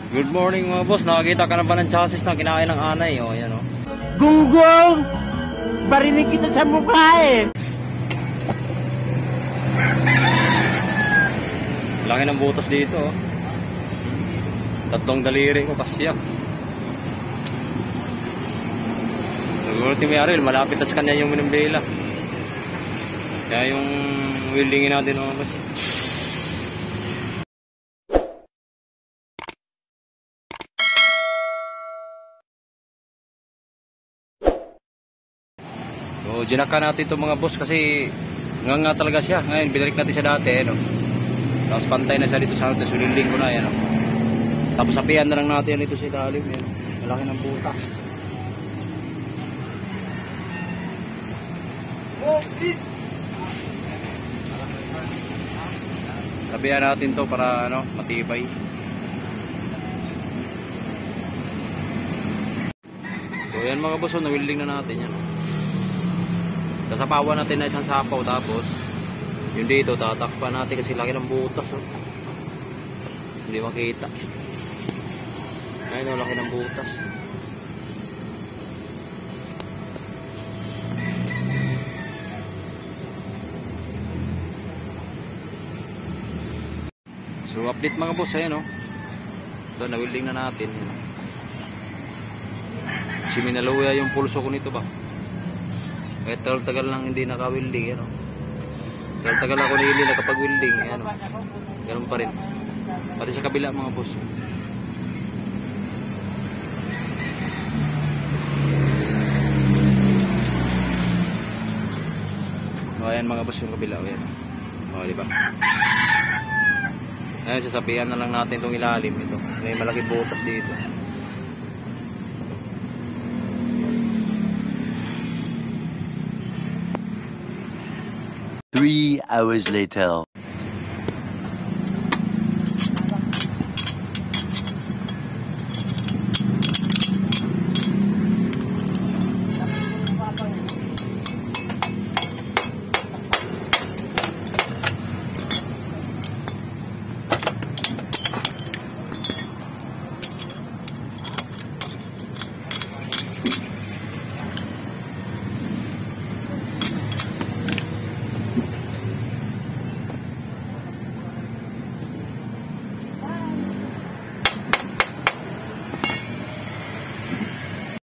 Good morning mga boss, nakakita ka na ba ng chassis na kinain ng anay? O, yan o. Gunggong! Barinig kita sa mukha eh! Laki ng butas dito o. Tatlong daliri ko kasya. Siguro si Ariel, malapit na sa kanya yung minumbela. Kaya yung weldingin natin mga boss. So, ginaka natin itong mga boss kasi nga talaga siya. Ngayon, binalik natin siya dati. Ano? Tapos pantay na siya dito sa ano. Tapos ulinding ko na. Ano? Tapos sapian na lang natin ito sa ilalim. Ano? Malaki ng butas. Sapian natin to para ano, matibay. So yan mga boss, na-welding na natin yan. Kasapawan natin na isang sapaw, tapos yung dito tatakpan natin kasi laki ng butas oh. Hindi makita. Ayun oh, laki ng butas. So update mga boss, ayan oh. Ito na-welding na natin. Kasi minaluya yung pulso ko nito ba. Kahit tagal lang hindi naka-welding, ano. Tagal ako na hindi nakapag-welding, ano. Ganun pa rin. Pati sa kabila mga boss. O, ayan mga boss yung kabila, ayan. O, diba? Ayan, sasabihan na lang natin itong ilalim ito. May malaking butas dito. 3 hours later.